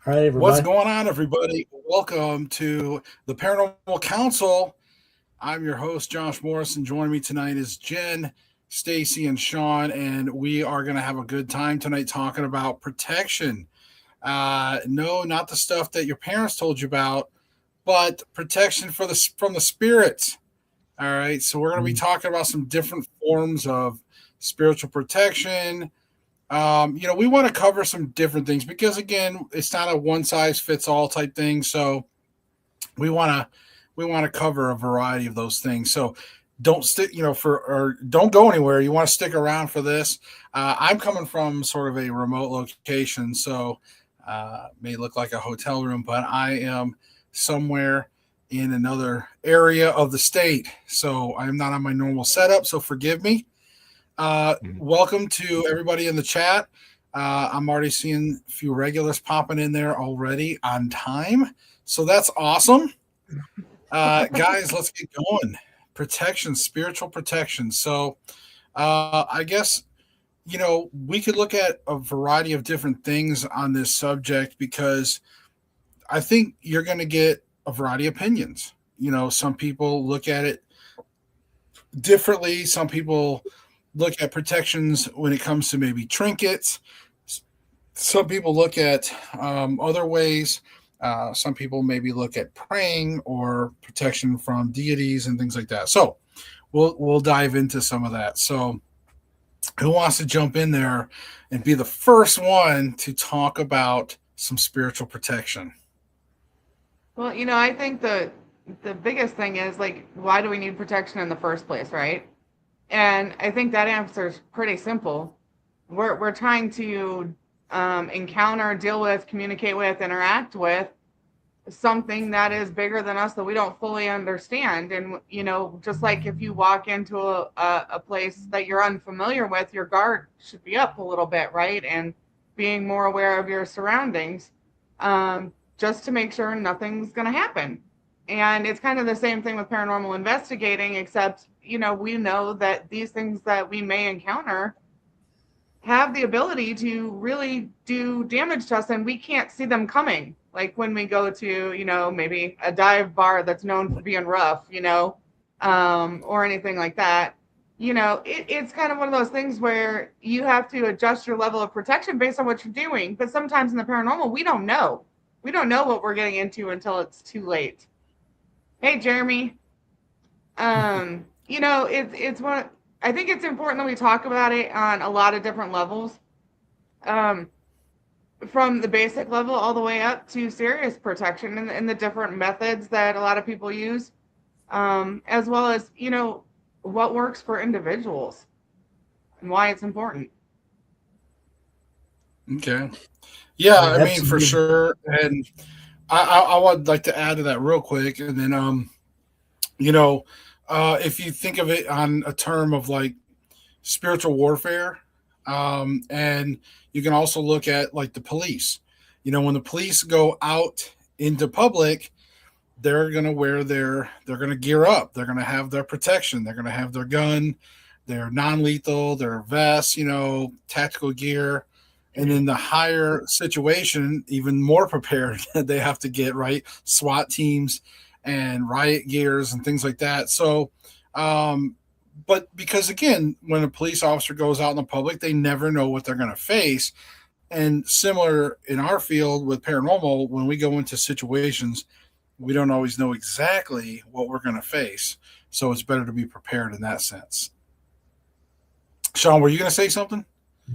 All right, What's everybody. going on, everybody? Welcome to the Paranormal Council. I'm your host, Josh Morris, and joining me tonight is Jen, Stacy, and Sean, and we are going to have a good time tonight talking about protection. No, not the stuff that your parents told you about, but protection from the spirits. All right, so we're going to be Mm. talking about some different forms of spiritual protection. We want to cover some different things because again, it's not a one size fits all type thing. So we want to we want to cover a variety of those things. So don't stick, for or don't go anywhere. You want to stick around for this. I'm coming from sort of a remote location, so may look like a hotel room, but I am somewhere in another area of the state. So I'm not on my normal setup. So forgive me. Welcome to everybody in the chat. I'm already seeing a few regulars popping in there already on time. So that's awesome. Guys, let's get going. Protection, spiritual protection. So I guess, we could look at a variety of different things on this subject because I think you're going to get a variety of opinions. Some people look at it differently. Some people look at protections when it comes to maybe trinkets. Some people look at other ways. Some people maybe look at praying or protection from deities and things like that. So we'll dive into some of that. So who wants to jump in there and be the first one to talk about some spiritual protection? Well, I think the biggest thing is like, why do we need protection in the first place, right? And I think that answer is pretty simple. We're trying to encounter, deal with, communicate with, interact with something that is bigger than us that we don't fully understand. And just like if you walk into a place that you're unfamiliar with, your guard should be up a little bit, right? And being more aware of your surroundings, just to make sure nothing's going to happen. And it's kind of the same thing with paranormal investigating, except we know that these things that we may encounter have the ability to really do damage to us, and we can't see them coming. Like when we go to, maybe a dive bar that's known for being rough, or anything like that. It's kind of one of those things where you have to adjust your level of protection based on what you're doing. But sometimes in the paranormal, we don't know. We don't know what we're getting into until it's too late. Hey, Jeremy. It's one. I think it's important that we talk about it on a lot of different levels, um, from the basic level all the way up to serious protection and the different methods that a lot of people use, as well as what works for individuals and why it's important. Okay. Yeah, Yeah, I mean, for absolutely. sure. And I would like to add to that real quick. And then, you know, if you think of it on a term of like spiritual warfare, and you can also look at like the police. When the police go out into public, they're gonna they're gonna gear up. They're gonna have their protection. They're gonna have their gun, their non-lethal, their vests, tactical gear. And in the higher situation, even more prepared they have to get, right? SWAT teams and riot gears and things like that. So, but because again, when a police officer goes out in the public, they never know what they're going to face. And similar in our field with paranormal, when we go into situations, we don't always know exactly what we're going to face. So it's better to be prepared in that sense. Sean, were you going to say something?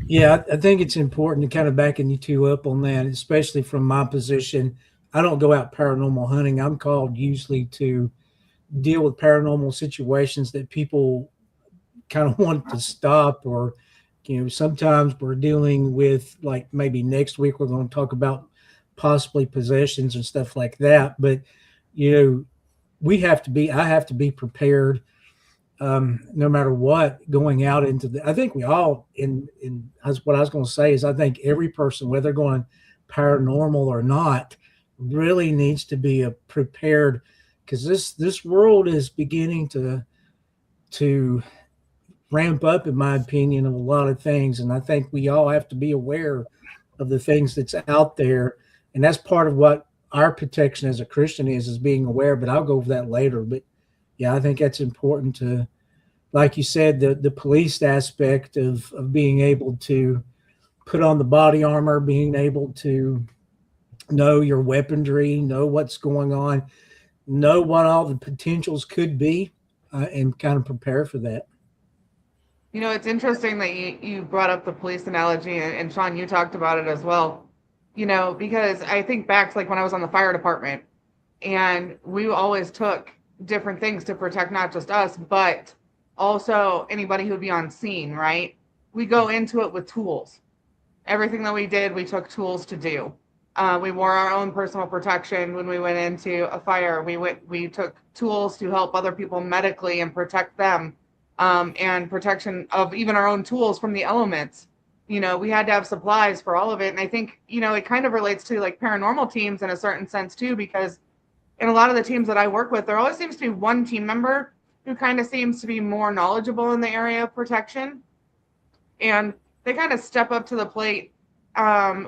Yeah, I think it's important to kind of backing you two up on that, especially from my position. I don't go out paranormal hunting. I'm called usually to deal with paranormal situations that people kind of want to stop, or sometimes we're dealing with, like, maybe next week we're going to talk about possibly possessions and stuff like that. But you know I have to be prepared, no matter what, going out into the. I think we all in as what I was going to say is, I think every person, whether going paranormal or not, really needs to be prepared, because this world is beginning to ramp up, in my opinion, of a lot of things, and I think we all have to be aware of the things that's out there. And that's part of what our protection as a Christian is being aware. But I'll go over that later. But yeah, I think that's important to, like you said, the police aspect of being able to put on the body armor, being able to know your weaponry, know what's going on, know what all the potentials could be, and kind of prepare for that. You know, it's interesting that you brought up the police analogy, and Sean, you talked about it as well. You know, because I think back to like when I was on the fire department, and we always took different things to protect not just us, but also anybody who'd be on scene, right? We go into it with tools. Everything that we did, we took tools to do. We wore our own personal protection when we went into a fire. We took tools to help other people medically and protect them, and protection of even our own tools from the elements. You know, we had to have supplies for all of it. And I think, you know, it kind of relates to like paranormal teams in a certain sense too, because in a lot of the teams that I work with, there always seems to be one team member who kind of seems to be more knowledgeable in the area of protection. And they kind of step up to the plate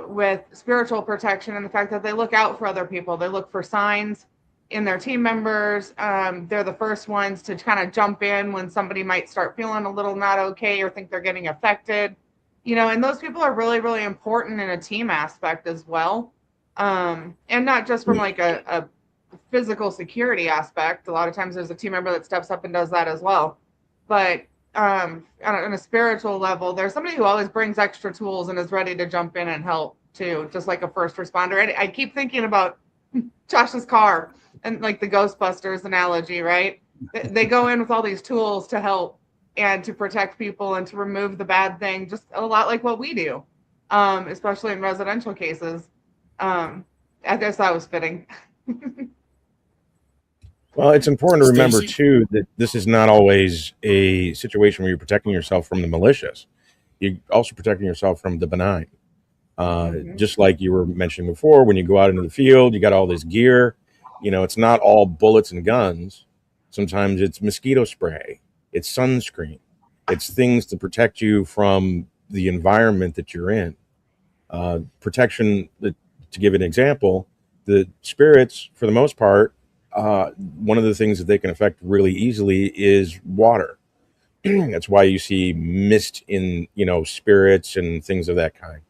with spiritual protection and the fact that they look out for other people. They look for signs in their team members. They're the first ones to kind of jump in when somebody might start feeling a little not okay or think they're getting affected. You know, and those people are really, really important in a team aspect as well. And not just from like a physical security aspect. A lot of times there's a team member that steps up and does that as well. But on a spiritual level, there's somebody who always brings extra tools and is ready to jump in and help too, just like a first responder. I keep thinking about Josh's car and like the Ghostbusters analogy, right? They go in with all these tools to help and to protect people and to remove the bad thing, just a lot like what we do, especially in residential cases. I guess that was fitting. Well, it's important to remember Stacy? too that this is not always a situation where you're protecting yourself from the malicious. You're also protecting yourself from the benign. Just like you were mentioning before, when you go out into the field, you got all this gear. You know, it's not all bullets and guns. Sometimes it's mosquito spray, it's sunscreen, it's things to protect you from the environment that you're in. Protection, to give an example, the spirits, for the most part, one of the things that they can affect really easily is water. That's why you see mist in, you know, spirits and things of that kind.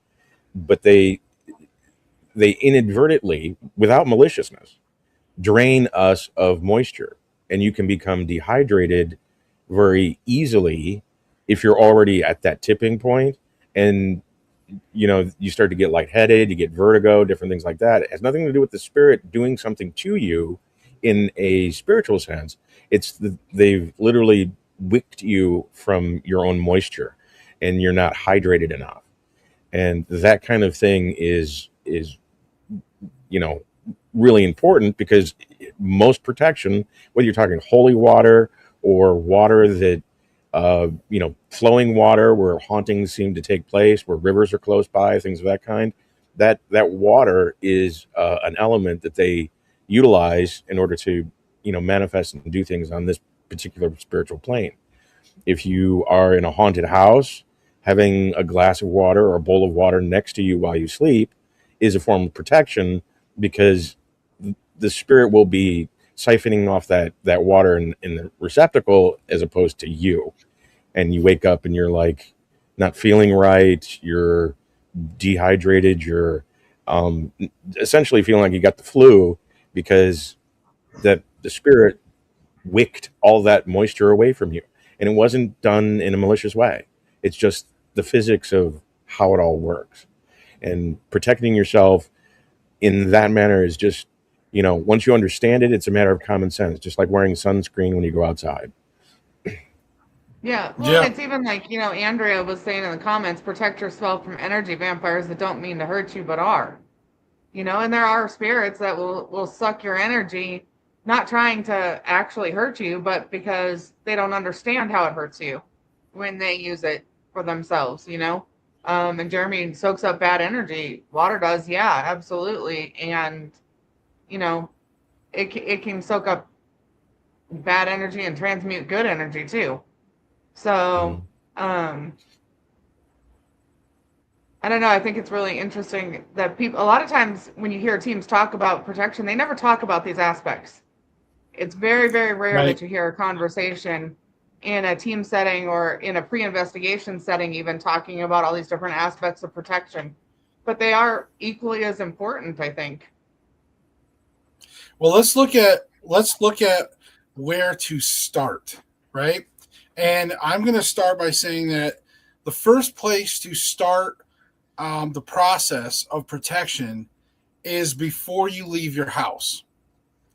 But they inadvertently, without maliciousness, drain us of moisture, and you can become dehydrated very easily if you're already at that tipping point. And you know, you start to get lightheaded, you get vertigo, different things like that. It has nothing to do with the spirit doing something to you in a spiritual sense. They've literally wicked you from your own moisture, and you're not hydrated enough. And that kind of thing is you know, really important, because most protection, whether you're talking holy water or water that you know, flowing water where hauntings seem to take place, where rivers are close by, things of that kind, that water is an element that they utilize in order to, you know, manifest and do things on this particular spiritual plane. If you are in a haunted house, having a glass of water or a bowl of water next to you while you sleep is a form of protection, because the spirit will be siphoning off that water in the receptacle as opposed to you. And you wake up and you're like not feeling right, you're dehydrated, you're essentially feeling like you got the flu, because that the spirit wicked all that moisture away from you. And it wasn't done in a malicious way. It's just the physics of how it all works. And protecting yourself in that manner is just, you know, once you understand it, it's a matter of common sense, just like wearing sunscreen when you go outside. Yeah, well, Yeah. it's even like, you know, Andrea was saying in the comments, protect yourself from energy vampires that don't mean to hurt you but are. You know, and there are spirits that will suck your energy, not trying to actually hurt you, but because they don't understand how it hurts you when they use it for themselves, you know. And Jeremy soaks up bad energy. Water does, yeah, absolutely. And, you know, it can soak up bad energy and transmute good energy too. So, I don't know. I think it's really interesting that people, a lot of times when you hear teams talk about protection, they never talk about these aspects. It's very, very rare Right. that you hear a conversation in a team setting or in a pre-investigation setting, even talking about all these different aspects of protection. But they are equally as important, I think. Well, let's look at where to start, right? And I'm going to start by saying that the first place to start the process of protection is before you leave your house.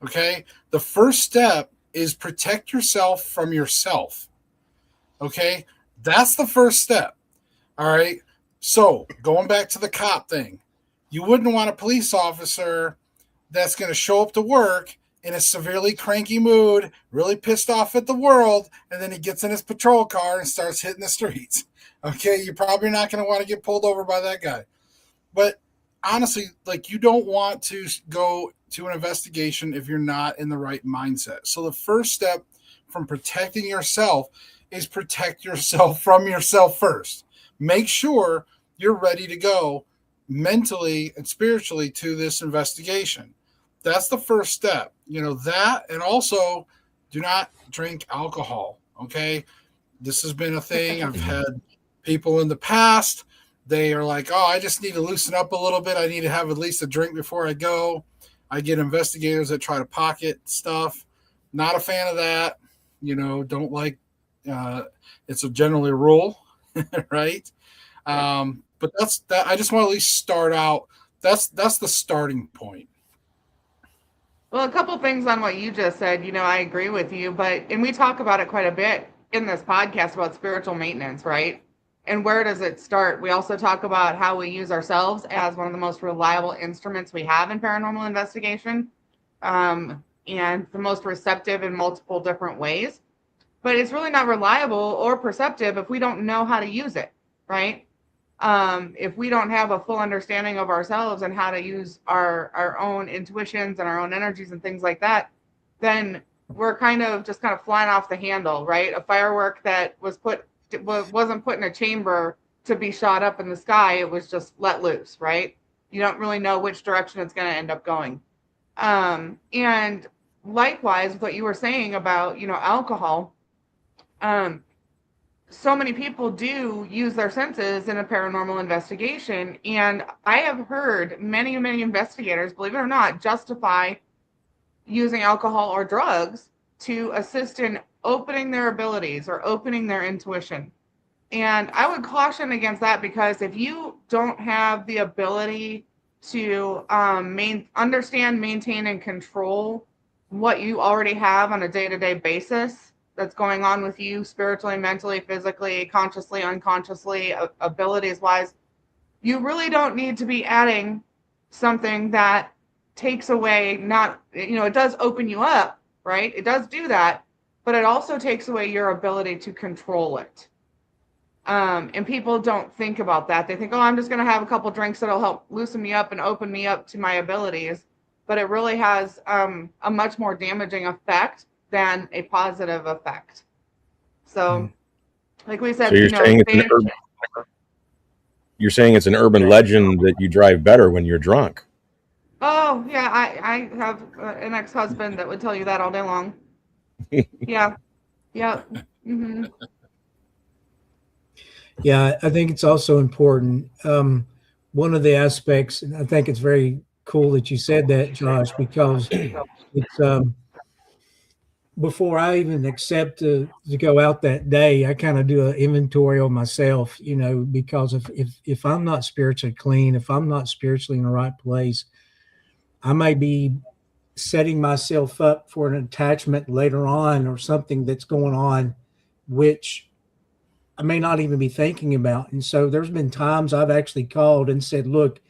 Okay, the first step is protect yourself from yourself. Okay, that's the first step. All right. So going back to the cop thing, you wouldn't want a police officer that's going to show up to work in a severely cranky mood, really pissed off at the world, and then he gets in his patrol car and starts hitting the streets. Okay, you're probably not going to want to get pulled over by that guy. But honestly, like, you don't want to go to an investigation if you're not in the right mindset. So the first step from protecting yourself is protect yourself from yourself first. Make sure you're ready to go mentally and spiritually to this investigation. That's the first step. That, and also do not drink alcohol. Okay. This has been a thing. I've had people in the past, they are like, oh, I just need to loosen up a little bit. I need to have at least a drink before I go. I get investigators that try to pocket stuff. Not a fan of that. Don't like, it's a generally rule, right? But that's that. I just want to at least start out. That's the starting point. Well, a couple things on what you just said. I agree with you, and we talk about it quite a bit in this podcast about spiritual maintenance, right? And where does it start? We also talk about how we use ourselves as one of the most reliable instruments we have in paranormal investigation, and the most receptive in multiple different ways. But it's really not reliable or perceptive if we don't know how to use it, right? If we don't have a full understanding of ourselves and how to use our own intuitions and our own energies and things like that, then we're kind of flying off the handle, right? A firework that wasn't put in a chamber to be shot up in the sky. It was just let loose, right? You don't really know which direction it's going to end up going. And likewise, what you were saying about, alcohol, so many people do use their senses in a paranormal investigation. And I have heard many, many investigators, believe it or not, justify using alcohol or drugs to assist in opening their abilities or opening their intuition. And I would caution against that, because if you don't have the ability to understand, maintain, and control what you already have on a day-to-day basis that's going on with you spiritually, mentally, physically, consciously, unconsciously, abilities-wise, you really don't need to be adding something that takes away, it does open you up, right? It does do that, but it also takes away your ability to control it. And people don't think about that. They think, oh, I'm just going to have a couple drinks that'll help loosen me up and open me up to my abilities. But it really has a much more damaging effect than a positive effect. So, like we said, So you're saying it's an urban legend that you drive better when you're drunk. Oh, yeah, I have an ex-husband that would tell you that all day long. Yeah. Yeah. Mm-hmm. Yeah, I think it's also important. One of the aspects, and I think it's very cool that you said that, Josh, because it's before I even accept to go out that day, I kind of do an inventory on myself, because if I'm not spiritually clean, if I'm not spiritually in the right place, I may be setting myself up for an attachment later on or something that's going on, which I may not even be thinking about. And so there's been times I've actually called and said, look,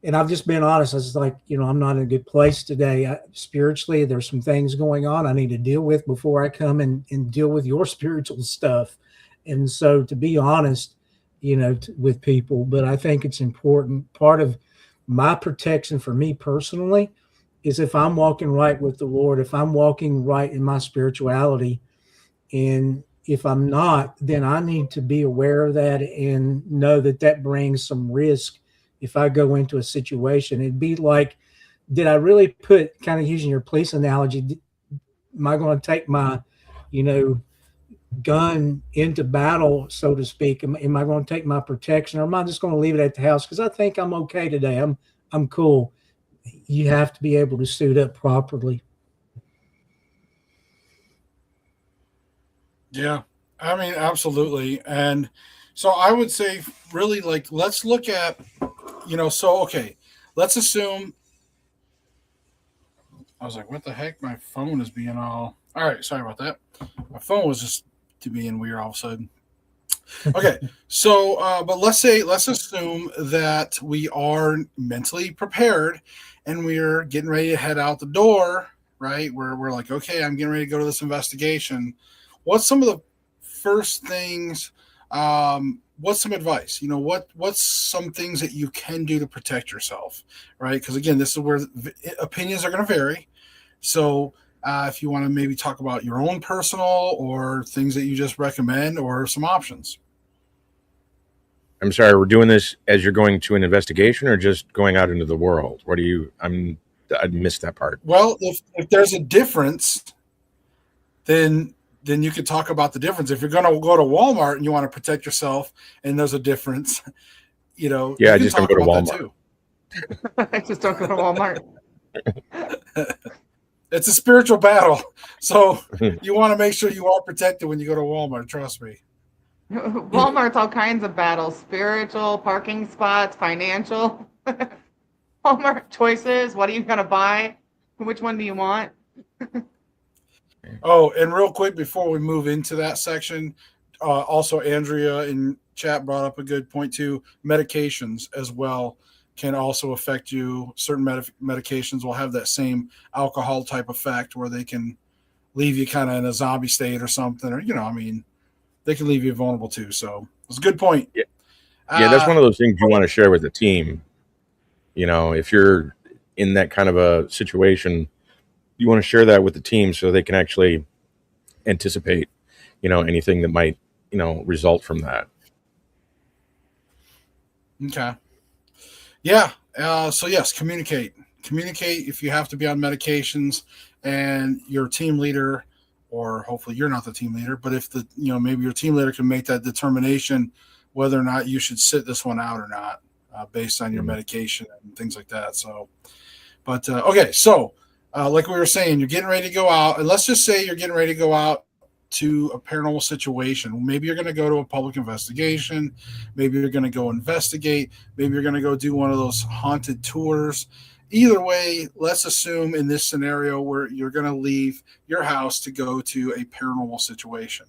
and I've just been honest. I was like, I'm not in a good place today. Spiritually, there's some things going on I need to deal with before I come and deal with your spiritual stuff. And so to be honest, with people, but I think it's important. Part of my protection for me personally is if I'm walking right with the Lord, if I'm walking right in my spirituality, and If I'm not, then I need to be aware of that and know that that brings some risk if I go into a situation. It'd be like, did I really put, kind of using your police analogy, am I going to take my, you know, gun into battle, so to speak? Am I going to take my protection, or am I just going to leave it at the house because I think I'm okay today? I'm cool. You have to be able to suit up properly. Yeah, I mean, absolutely. And so I would say, really, like, let's look at, so, okay, let's assume. I was like, what the heck? My phone is being all right. Sorry about that. My phone was just being weird all of a sudden. Okay, so, but let's assume that we are mentally prepared and we're getting ready to head out the door, right? We're like, okay, I'm getting ready to go to this investigation. What's some of the first things? What's some advice? What's some things that you can do to protect yourself, right? Because again, this is where opinions are going to vary. So if you want to maybe talk about your own personal or things that you just recommend or some options. I'm sorry, we're doing this as you're going to an investigation or just going out into the world? I missed that part. Well, if there's a difference, then you could talk about the difference. If you're going to go to Walmart and you want to protect yourself and there's a difference, Yeah, you I just don't go to Walmart. I just don't go to Walmart. It's a spiritual battle. So you want to make sure you are protected when you go to Walmart. Trust me. Walmart's all kinds of battles: spiritual, parking spots, financial. Walmart choices. What are you going to buy? Which one do you want? Oh, and real quick before we move into that section, also Andrea in chat brought up a good point too. Medications as well can also affect you. Certain medications will have that same alcohol type effect where they can leave you kind of in a zombie state or something, or they can leave you vulnerable too. So it's a good point. Yeah, that's one of those things you want to share with the team. If you're in that kind of a situation, you want to share that with the team so they can actually anticipate, anything that might, result from that. Okay. Yeah. So yes, communicate if you have to be on medications and your team leader, or hopefully you're not the team leader, but if maybe your team leader can make that determination whether or not you should sit this one out or not, based on your medication and things like that. So, but okay. So, like we were saying, you're getting ready to go out, and let's just say you're getting ready to go out to a paranormal situation. Maybe you're going to go to a public investigation. Maybe you're going to go investigate. Maybe you're going to go do one of those haunted tours. Either way, let's assume in this scenario where you're going to leave your house to go to a paranormal situation.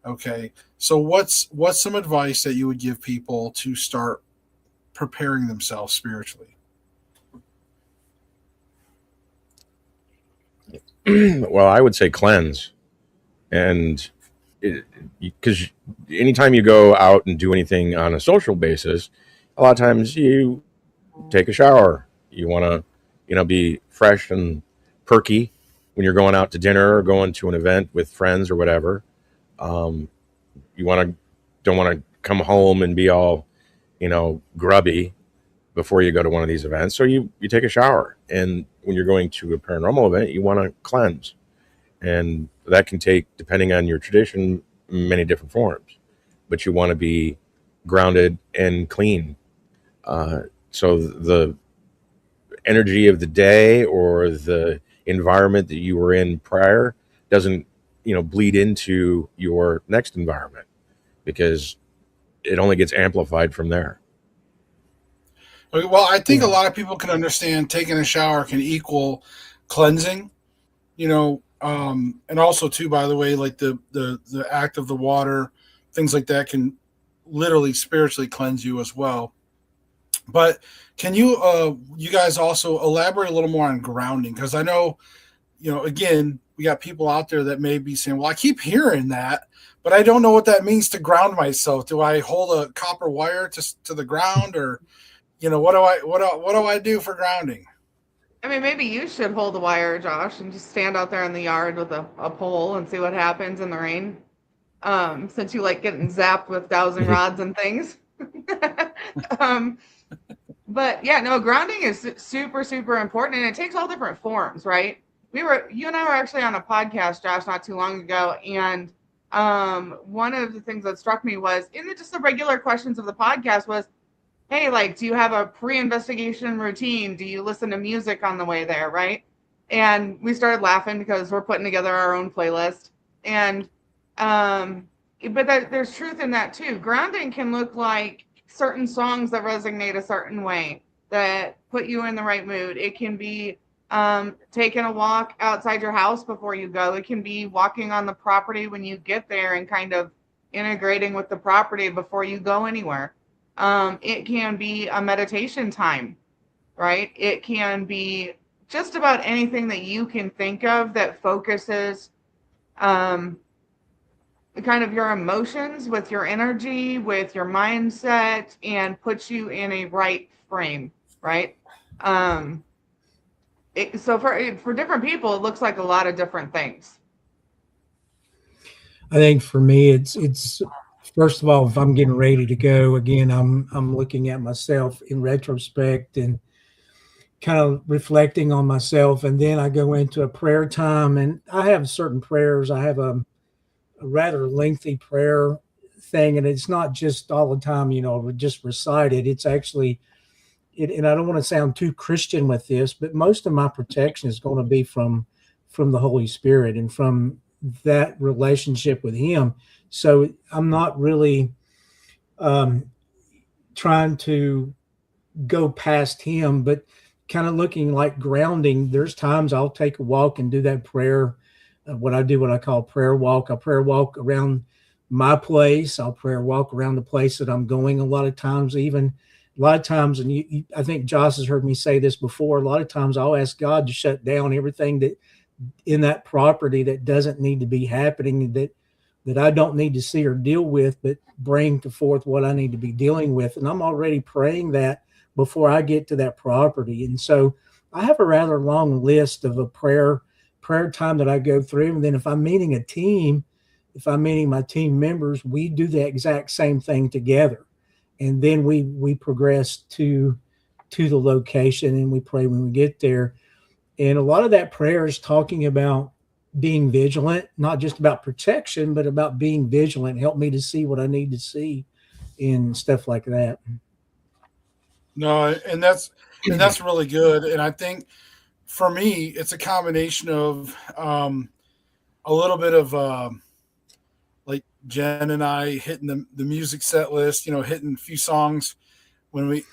Okay. So what's some advice that you would give people to start preparing themselves spiritually? Well, I would say cleanse. And because anytime you go out and do anything on a social basis, a lot of times you take a shower. You want to, be fresh and perky when you're going out to dinner or going to an event with friends or whatever. You don't want to come home and be all, grubby before you go to one of these events. So you take a shower. And when you're going to a paranormal event, you want to cleanse. And that can take, depending on your tradition, many different forms. But you want to be grounded and clean. So the energy of the day or the environment that you were in prior doesn't, bleed into your next environment, because it only gets amplified from there. Okay, well, I think a lot of people can understand taking a shower can equal cleansing, and also too, by the way, like the act of the water, things like that can literally spiritually cleanse you as well. But can you guys also elaborate a little more on grounding? Because I know, again, we got people out there that may be saying, well, I keep hearing that, but I don't know what that means to ground myself. Do I hold a copper wire to the ground, or, what do I do for grounding? I mean, maybe you should hold the wire, Josh, and just stand out there in the yard with a pole and see what happens in the rain. since you like getting zapped with dowsing rods and things. um, but yeah, no, grounding is super, super important, and it takes all different forms, right? You and I were actually on a podcast, Josh, not too long ago, and one of the things that struck me was just the regular questions of the podcast was, hey, like, do you have a pre-investigation routine? Do you listen to music on the way there, right? And we started laughing because we're putting together our own playlist. And but there's truth in that too. Grounding can look like certain songs that resonate a certain way that put you in the right mood. It can be taking a walk outside your house before you go. It can be walking on the property when you get there and kind of integrating with the property before you go anywhere. It can be a meditation time, right? It can be just about anything that you can think of that focuses kind of your emotions with your energy, with your mindset, and puts you in a right frame, right? So for different people, it looks like a lot of different things. I think for me, it's first of all, if I'm getting ready to go again, I'm looking at myself in retrospect and kind of reflecting on myself, and then I go into a prayer time, and I have certain prayers. I have a rather lengthy prayer thing, and it's not just all the time, just recite it. It's actually and I don't want to sound too Christian with this, but most of my protection is going to be from the Holy Spirit and from that relationship with Him. So I'm not really trying to go past Him, but kind of looking like grounding. There's times I'll take a walk and do that prayer. What I call prayer walk. I'll prayer walk around my place. I'll prayer walk around the place that I'm going. A lot of times, and I think Josh has heard me say this before. A lot of times I'll ask God to shut down everything that in that property that doesn't need to be happening, that I don't need to see or deal with, but bring to forth what I need to be dealing with. And I'm already praying that before I get to that property. And so I have a rather long list of a prayer time that I go through. And then if I'm meeting a team, if I'm meeting my team members, we do the exact same thing together. And then we progress to the location and we pray when we get there. And a lot of that prayer is talking about being vigilant, not just about protection, but about being vigilant. Help me to see what I need to see and stuff like that. No, and that's really good. And I think for me, it's a combination of a little bit of like Jen and I hitting the music set list, hitting a few songs when we,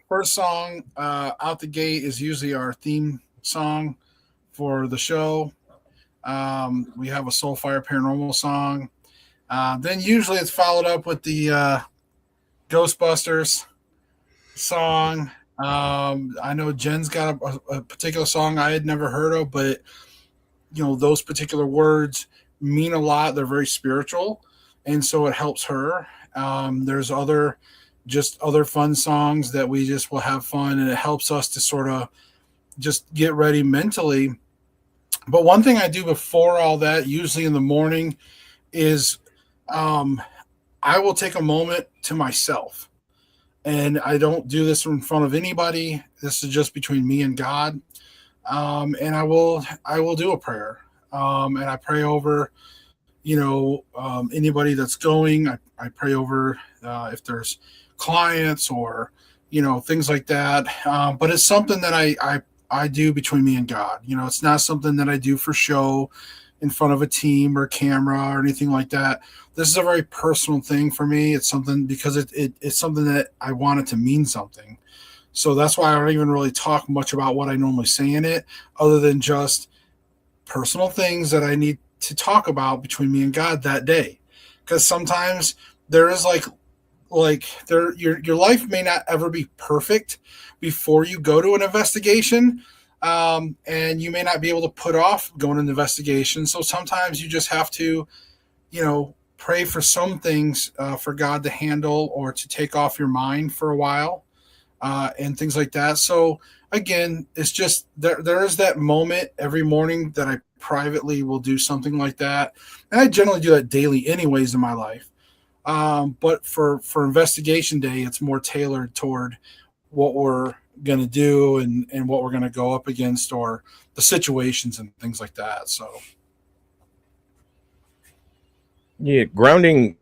first song out the gate is usually our theme song for the show. We have a Soulfire Paranormal song. Then usually it's followed up with the Ghostbusters song. I know Jen's got a particular song I had never heard of, but those particular words mean a lot. They're very spiritual, and so it helps her. There's other fun songs that we just will have fun, and it helps us to sort of just get ready mentally. But one thing I do before all that, usually in the morning, is I will take a moment to myself. And I don't do this in front of anybody. This is just between me and God. And I will do a prayer. And I pray over, anybody that's going. I pray over if there's clients or, things like that. But it's something that I do between me and God. It's not something that I do for show in front of a team or camera or anything like that. This is a very personal thing for me. It's something because it's something that I want it to mean something. So that's why I don't even really talk much about what I normally say in it, other than just personal things that I need to talk about between me and God that day. Because sometimes there is your life may not ever be perfect before you go to an investigation. And you may not be able to put off going to an investigation. So sometimes you just have to, pray for some things for God to handle or to take off your mind for a while and things like that. So again, it's just there is that moment every morning that I privately will do something like that. And I generally do that daily anyways in my life. But for investigation day, it's more tailored toward what we're going to do and what we're going to go up against, or the situations and things like that. So Yeah, grounding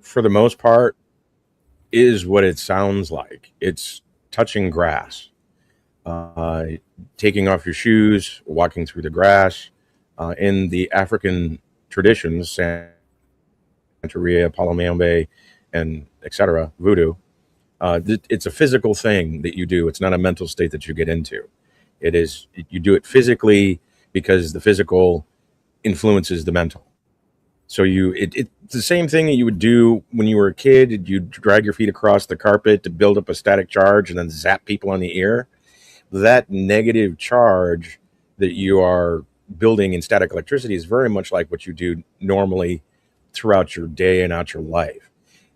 for the most part is what it sounds like. It's touching grass, uh, taking off your shoes, walking through the grass. In the African traditions, Santeria, Palomayombe, and etc., voodoo, it's a physical thing that you do. It's not a mental state that you get into. It is, you do it physically because the physical influences the mental. So it's the same thing that you would do when you were a kid. You'd drag your feet across the carpet to build up a static charge and then zap people on the ear. That negative charge that you are building in static electricity is very much like what you do normally throughout your day and out your life.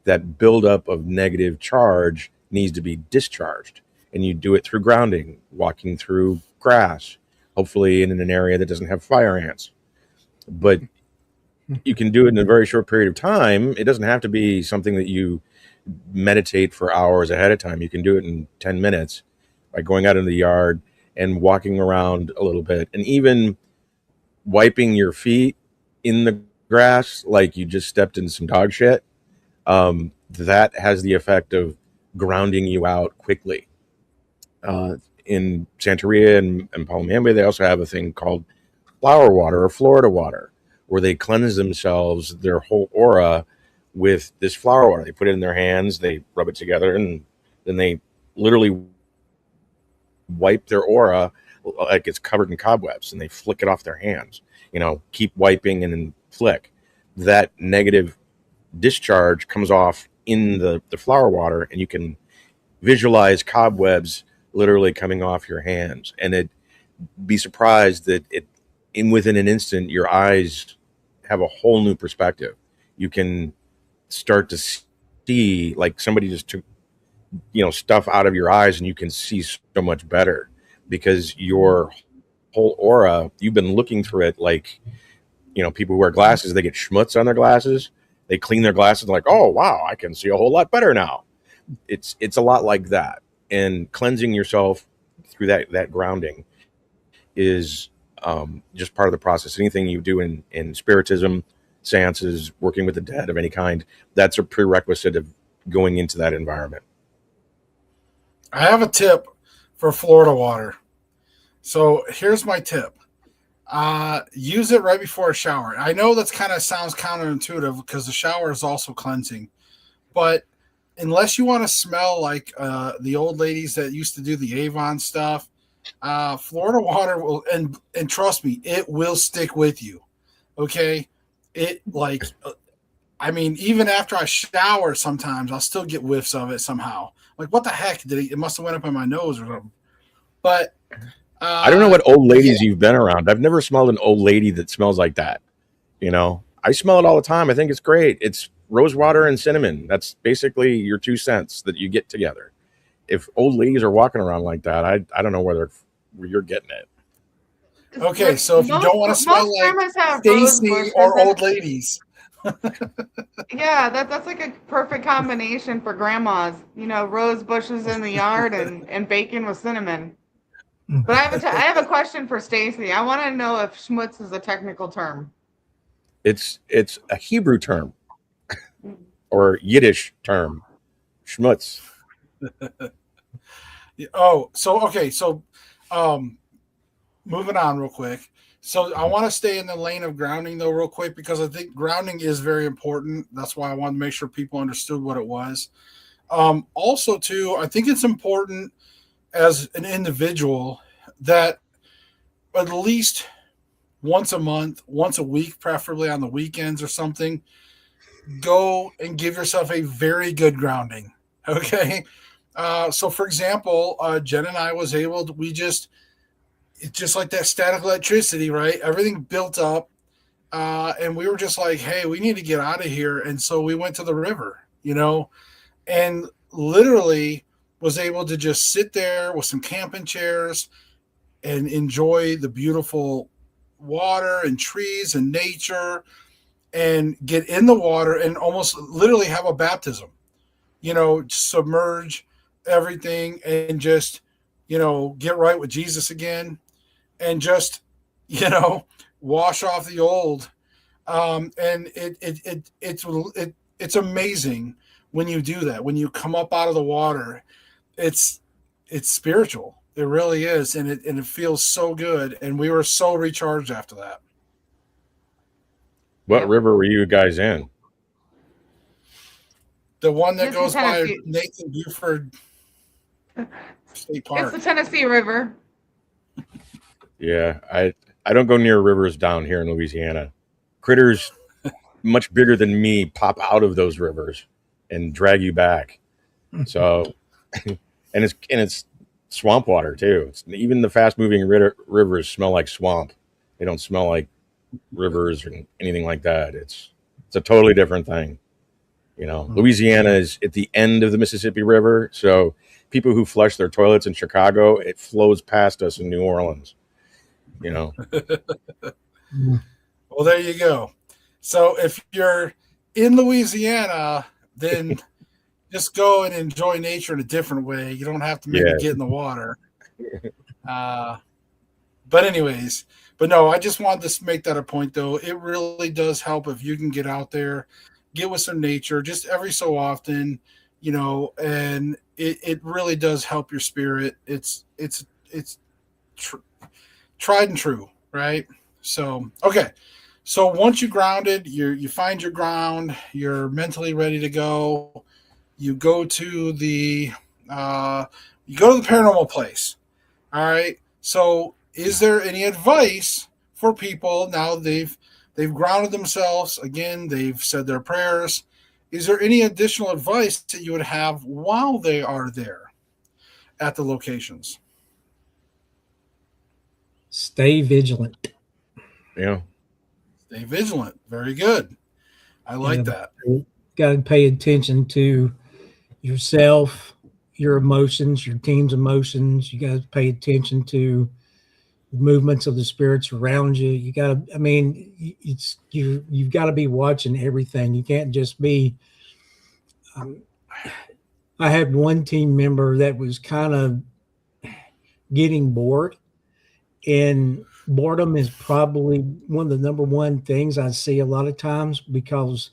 That buildup of negative charge needs to be discharged, and you do it through grounding, walking through grass, hopefully in an area that doesn't have fire ants. But you can do it in a very short period of time. It doesn't have to be something that you meditate for hours ahead of time. You can do it in 10 minutes by going out into the yard and walking around a little bit, and even wiping your feet in the grass like you just stepped in some dog shit. That has the effect of grounding you out quickly. In Santeria and Palomayombe, they also have a thing called flower water or Florida water, where they cleanse themselves, their whole aura, with this flower water. They put it in their hands, they rub it together, and then they literally wipe their aura like it's covered in cobwebs, and they flick it off their hands. Keep wiping and then flick. That negative discharge comes off in the flower water, and you can visualize cobwebs literally coming off your hands. And be surprised that within an instant, your eyes have a whole new perspective. You can start to see like somebody just took stuff out of your eyes, and you can see so much better because your whole aura, you've been looking through it. Like people who wear glasses, they get schmutz on their glasses, they clean their glasses, like, oh wow, I can see a whole lot better now. It's a lot like that. And cleansing yourself through that grounding is just part of the process. Anything you do in spiritism, seances, working with the dead of any kind, that's a prerequisite of going into that environment. I have a tip for Florida water. So here's my tip. Use it right before a shower. I know that kind of sounds counterintuitive because the shower is also cleansing, but unless you want to smell like the old ladies that used to do the Avon stuff, Florida water will, and trust me, it will stick with you. Okay, even after I shower, sometimes I'll still get whiffs of it somehow. Like, what the heck? It must have went up in my nose or something. But I don't know what old ladies you've been around. I've never smelled an old lady that smells like that. I smell it all the time. I think it's great. It's rose water and cinnamon. That's basically your 2 cents that you get together. If old ladies are walking around like that, I don't know where you're getting it. Okay, so if you don't want to smell like Stacy or old ladies. Yeah, that's like a perfect combination for grandmas. Rose bushes in the yard and bacon with cinnamon. But I have a question for Stacy. I want to know if schmutz is a technical term. It's a Hebrew term or Yiddish term, schmutz. Moving on real quick. So I want to stay in the lane of grounding though real quick, because I think grounding is very important. That's why I wanted to make sure people understood what it was. Also too, I think it's important as an individual that at least once a month, once a week, preferably on the weekends or something, go and give yourself a very good grounding. Okay. So for example, Jen and I was able to, it's just like that static electricity, right? Everything built up. And we were just like, hey, we need to get out of here. And so we went to the river, and literally was able to just sit there with some camping chairs and enjoy the beautiful water and trees and nature and get in the water and almost literally have a baptism, submerge everything and just, get right with Jesus again and just, wash off the old. And it's amazing when you do that, when you come up out of the water. It's spiritual. It really is. And it feels so good. And we were so recharged after that. What river were you guys in? The one that It's goes the by Tennessee. Nathan Buford State Park. It's the Tennessee River. Yeah, I don't go near rivers down here in Louisiana. Critters much bigger than me pop out of those rivers and drag you back. So, and it's swamp water too. Even the fast moving rivers smell like swamp. They don't smell like rivers or anything like that. It's a totally different thing. Louisiana is at the end of the Mississippi River, so people who flush their toilets in Chicago, it flows past us in New Orleans. Well, there you go. So if you're in Louisiana, then just go and enjoy nature in a different way. You don't have to maybe get in the water. But anyways, no, I just wanted to make that a point, though. It really does help if you can get out there, get with some nature just every so often, and it really does help your spirit. It's tried and true, right? So, okay. So once you grounded, you find your ground, you're mentally ready to go. You go to the paranormal place. All right. So is there any advice for people now they've grounded themselves again, they've said their prayers? Is there any additional advice that you would have while they are there at the locations? Stay vigilant. Yeah. Stay vigilant. Very good. I like that. Got to pay attention to yourself, your emotions, your team's emotions. You got to pay attention to the movements of the spirits around you. You got to, you've got to be watching everything. You can't just be, I had one team member that was kind of getting bored, and boredom is probably one of the number one things I see a lot of times, because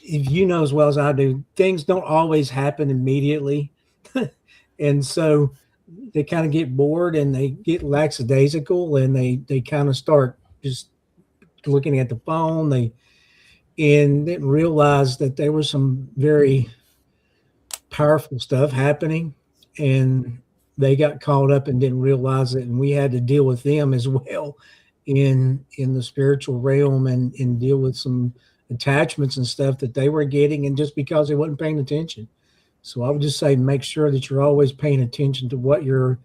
if you know as well as I do, things don't always happen immediately. And so they kind of get bored and they get lackadaisical and they kind of start just looking at the phone. They didn't realize that there was some very powerful stuff happening, and they got caught up and didn't realize it. And we had to deal with them as well in the spiritual realm and deal with some attachments and stuff that they were getting, and just because they wasn't paying attention. So I would just say, make sure that you're always paying attention to what your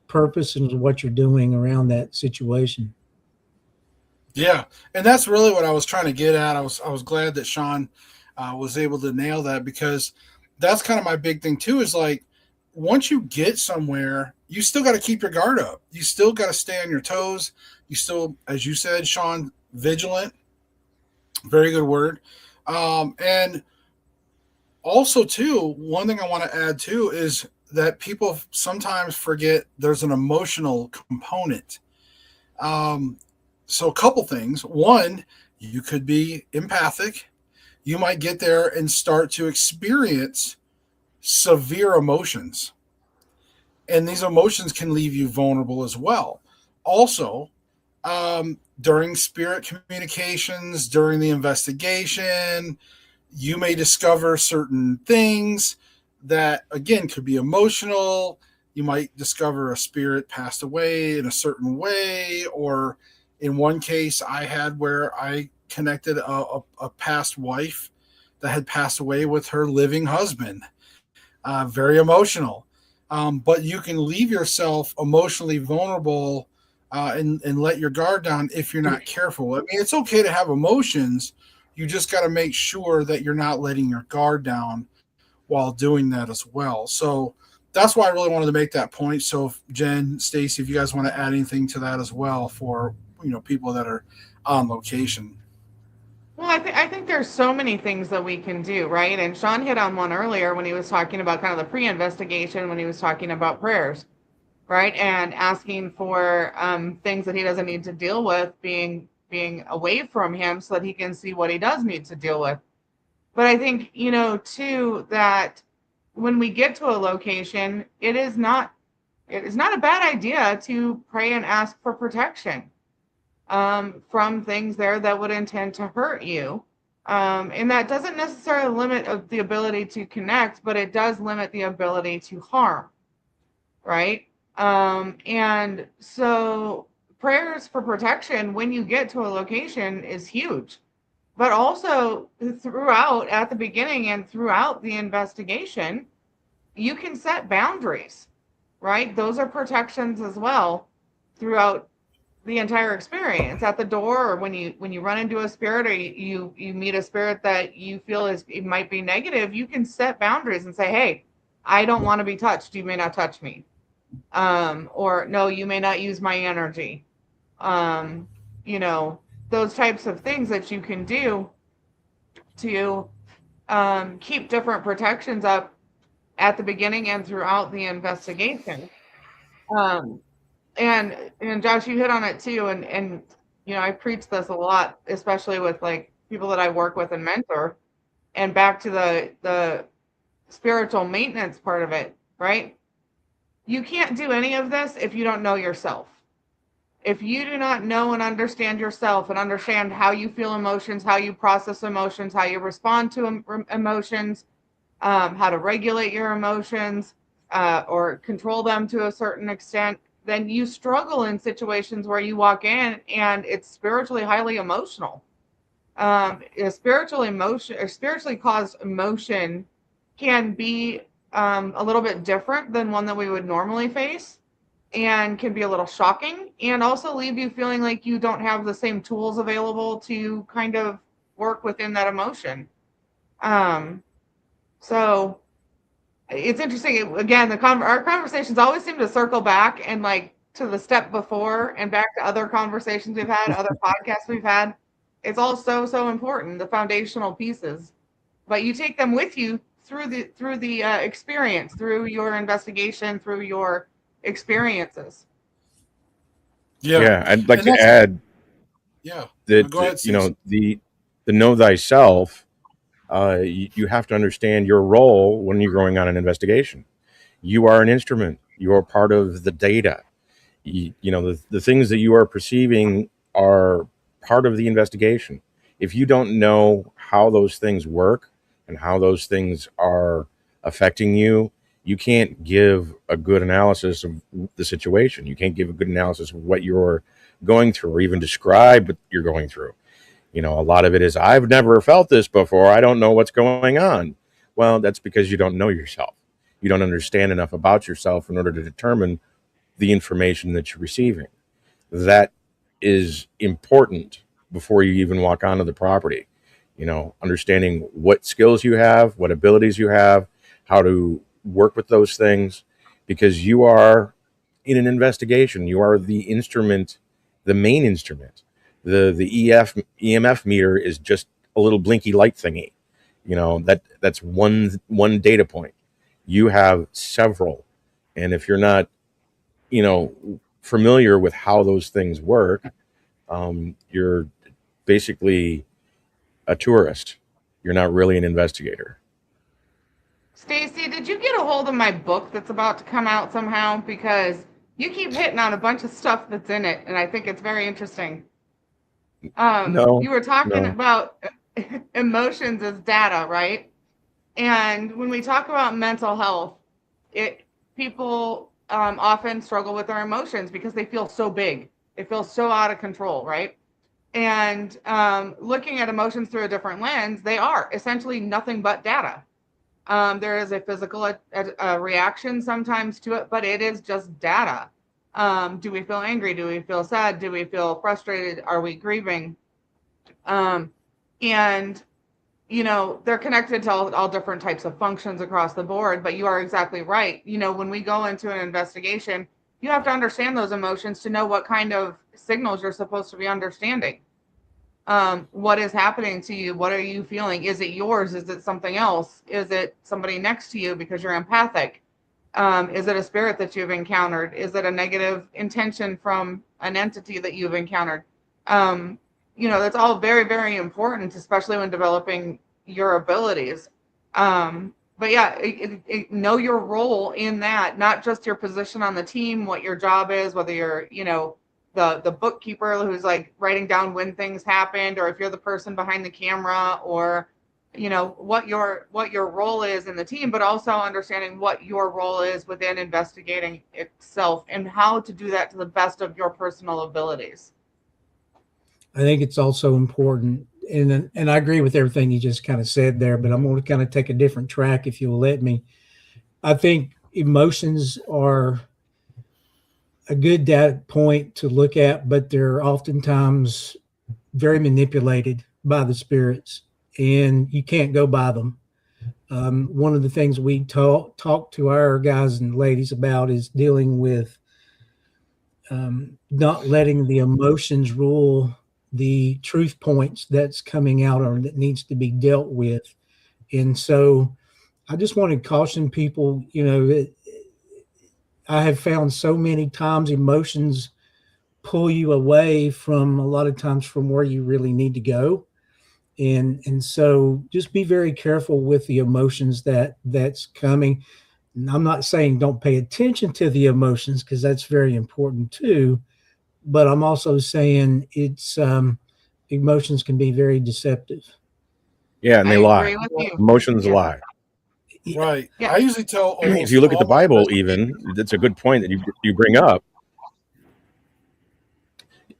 purpose and what you're doing around that situation. Yeah. And that's really what I was trying to get at. I was glad that Sean was able to nail that, because that's kind of my big thing too, is like, once you get somewhere, you still got to keep your guard up. You still got to stay on your toes. You still, as you said, Sean, vigilant. Very good word. And also, too, one thing I want to add, too, is that people sometimes forget there's an emotional component. So a couple things. One, you could be empathic. You might get there and start to experience severe emotions. And these emotions can leave you vulnerable as well. Also, during spirit communications, during the investigation, you may discover certain things that, again, could be emotional. You might discover a spirit passed away in a certain way, or in one case I had where I connected a past wife that had passed away with her living husband. Very emotional. But you can leave yourself emotionally vulnerable and let your guard down if you're not careful. I mean, it's okay to have emotions. You just got to make sure that you're not letting your guard down while doing that as well. So that's why I really wanted to make that point. So, if Jen, Stacy, if you guys want to add anything to that as well for people that are on location. Well, I think there's so many things that we can do, right? And Sean hit on one earlier when he was talking about kind of the pre-investigation, when he was talking about prayers, right? And asking for things that he doesn't need to deal with being away from him so that he can see what he does need to deal with. But I think, too, that when we get to a location, it is not a bad idea to pray and ask for protection from things there that would intend to hurt you. And that doesn't necessarily limit the ability to connect, but it does limit the ability to harm, right? And so prayers for protection when you get to a location is huge. But also throughout, at the beginning and throughout the investigation, you can set boundaries, right? Those are protections as well throughout the entire experience. At the door, or when you run into a spirit, or you meet a spirit that you feel it might be negative, you can set boundaries and say, hey, I don't want to be touched, you may not touch me, or no, you may not use my energy, those types of things that you can do to keep different protections up at the beginning and throughout the investigation. And Josh, you hit on it too, and I preach this a lot, especially with like people that I work with and mentor, and back to the spiritual maintenance part of it, right? You can't do any of this if you don't know yourself. If you do not know and understand yourself and understand how you feel emotions, how you process emotions, how you respond to emotions, how to regulate your emotions, or control them to a certain extent, then you struggle in situations where you walk in and it's spiritually highly emotional. Spiritually caused emotion can be a little bit different than one that we would normally face, and can be a little shocking, and also leave you feeling like you don't have the same tools available to kind of work within that emotion. So it's interesting. Again, our conversations always seem to circle back and like to the step before and back to other conversations we've had, other podcasts we've had. It's all so important, the foundational pieces, but you take them with you through the experience, through your investigation, through your experiences. Yeah, I'd like to add that go ahead, the know thyself. You have to understand your role when you're going on an investigation. You are an instrument. You are part of the data. The things that you are perceiving are part of the investigation. If you don't know how those things work and how those things are affecting you, you can't give a good analysis of the situation. You can't give a good analysis of what you're going through, or even describe what you're going through. A lot of it is, I've never felt this before, I don't know what's going on. Well, that's because you don't know yourself. You don't understand enough about yourself in order to determine the information that you're receiving. That is important before you even walk onto the property. Understanding what skills you have, what abilities you have, how to work with those things, because you are in an investigation. You are the instrument, the main instrument. The EMF meter is just a little blinky light thingy. That's one data point. You have several, and if you're not familiar with how those things work, you're basically a tourist. You're not really an investigator. Stacy, did you get a hold of my book that's about to come out somehow? Because you keep hitting on a bunch of stuff that's in it, and I think it's very interesting. No, you were talking about emotions as data, right? And when we talk about mental health, people often struggle with their emotions because they feel so big. They feel so out of control, right? And looking at emotions through a different lens, they are essentially nothing but data. There is a physical reaction sometimes to it, but it is just data. Do we feel angry? Do we feel sad? Do we feel frustrated? Are we grieving? And they're connected to all different types of functions across the board. But you are exactly right. When we go into an investigation, you have to understand those emotions to know what kind of signals you're supposed to be understanding. What is happening to you? What are you feeling? Is it yours? Is it something else? Is it somebody next to you because you're empathic? Is it a spirit that you've encountered? Is it a negative intention from an entity that you've encountered? That's all very, very important, especially when developing your abilities. But yeah, know your role in that, not just your position on the team, what your job is, whether you're, the bookkeeper who's like writing down when things happened, or if you're the person behind the camera, or what your role is in the team, but also understanding what your role is within investigating itself and how to do that to the best of your personal abilities. I think it's also important, and I agree with everything you just kind of said there, but I'm going to kind of take a different track if you'll let me. I think emotions are a good data point to look at, but they're oftentimes very manipulated by the spirits, and you can't go by them. One of the things we talk to our guys and ladies about is dealing with not letting the emotions rule the truth points that's coming out or that needs to be dealt with. And so I just want to caution people, that I have found so many times emotions pull you away from a lot of times from where you really need to go. And so just be very careful with the emotions that's coming. And I'm not saying don't pay attention to the emotions, because that's very important too. But I'm also saying it's emotions can be very deceptive. Yeah, and they lie. Emotions Yeah. lie. Right. Yeah. I usually tell If you look at the Bible, even, that's a good point that you bring up.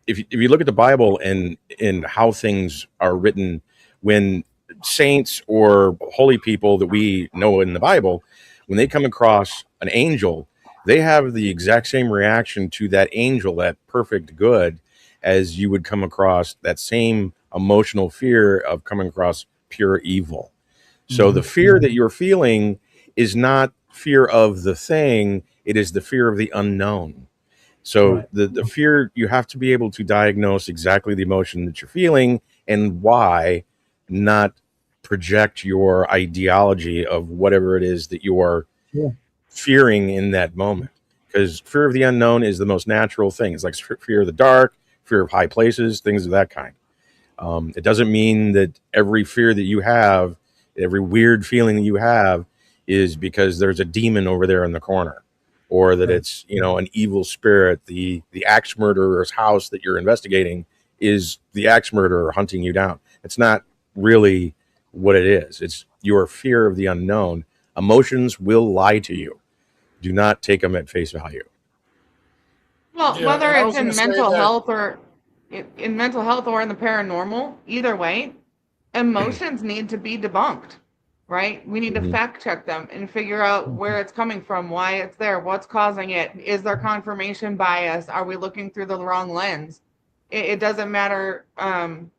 If you look at the Bible and how things are written, when saints or holy people that we know in the Bible, when they come across an angel, they have the exact same reaction to that angel, that perfect good, as you would come across that same emotional fear of coming across pure evil. So the fear that you're feeling is not fear of the thing, it is the fear of the unknown. So Right. the fear, you have to be able to diagnose exactly the emotion that you're feeling and why, not project your ideology of whatever it is that you are fearing in that moment. Because fear of the unknown is the most natural thing. It's like fear of the dark, fear of high places, things of that kind. It doesn't mean that every fear that you have, every weird feeling that you have, is because there's a demon over there in the corner, or that it's an evil spirit. The axe murderer's house that you're investigating is the axe murderer hunting you down. It's not really what it is. It's your fear of the unknown. Emotions will lie to you. Do not take them at face value. Well, Yeah, whether and I it's was gonna in say mental that- health or in mental health or in the paranormal, either way, emotions need to be debunked, right? We need to Mhm. fact check them and figure out where it's coming from, why it's there, what's causing it. Is there confirmation bias? Are we looking through the wrong lens? It doesn't matter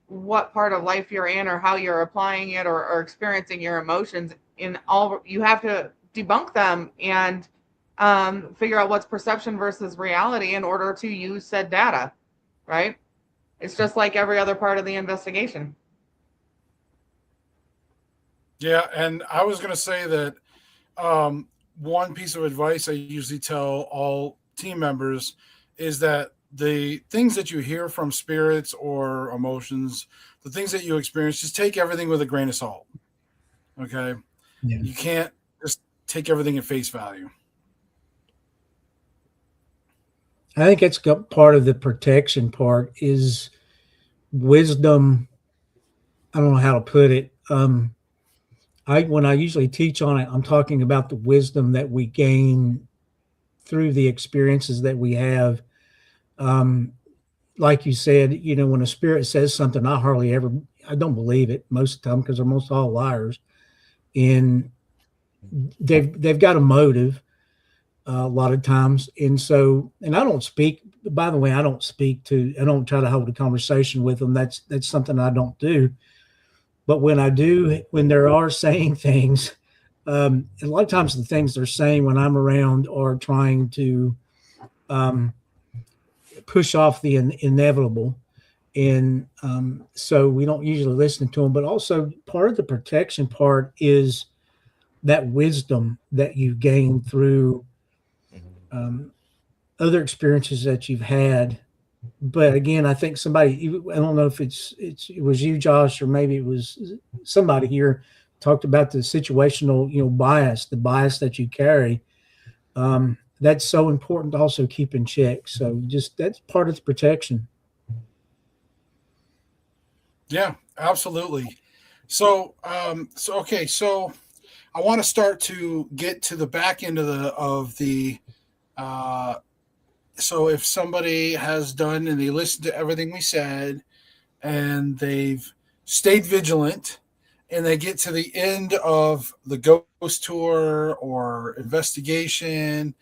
what part of life you're in or how you're applying it or experiencing your emotions. You have to debunk them and figure out what's perception versus reality in order to use said data, right? It's just like every other part of the investigation. Yeah, and I was going to say that one piece of advice I usually tell all team members is that the things that you hear from spirits or emotions, the things that you experience, just take everything with a grain of salt. Okay? Yeah. You can't just take everything at face value. I think it's got part of the protection part is wisdom. I don't know how to put it. When I usually teach on it, I'm talking about the wisdom that we gain through the experiences that we have. Like you said, when a spirit says something, I don't believe it most of the time, because they're most all liars, and they've got a motive a lot of times. And so, and I don't speak. By the way, I don't try to hold a conversation with them. That's something I don't do. But when there are saying things, a lot of times the things they're saying when I'm around are trying to um, push off the inevitable. And so we don't usually listen to them. But also, part of the protection part is that wisdom that you gain through Mhm. other experiences that you've had. But again, I think I don't know if it was you, Josh, or maybe it was somebody here talked about the situational, bias, the bias that you carry. That's so important to also keep in check. So just that's part of the protection. Yeah, absolutely. So okay, so I want to start to get to the back end of the. Uh, so if somebody has done and they listened to everything we said and they've stayed vigilant and they get to the end of the ghost tour or investigation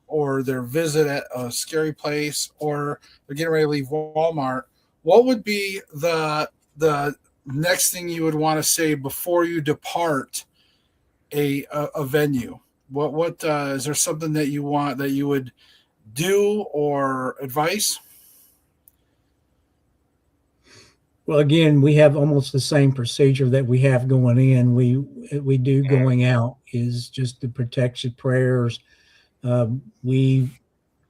or their visit at a scary place or they're getting ready to leave Walmart, what would be the next thing you would want to say before you depart a venue? What is there something that you want that you would do or advice? Well, again, we have almost the same procedure that we have going in. We do going out is just the protection prayers. We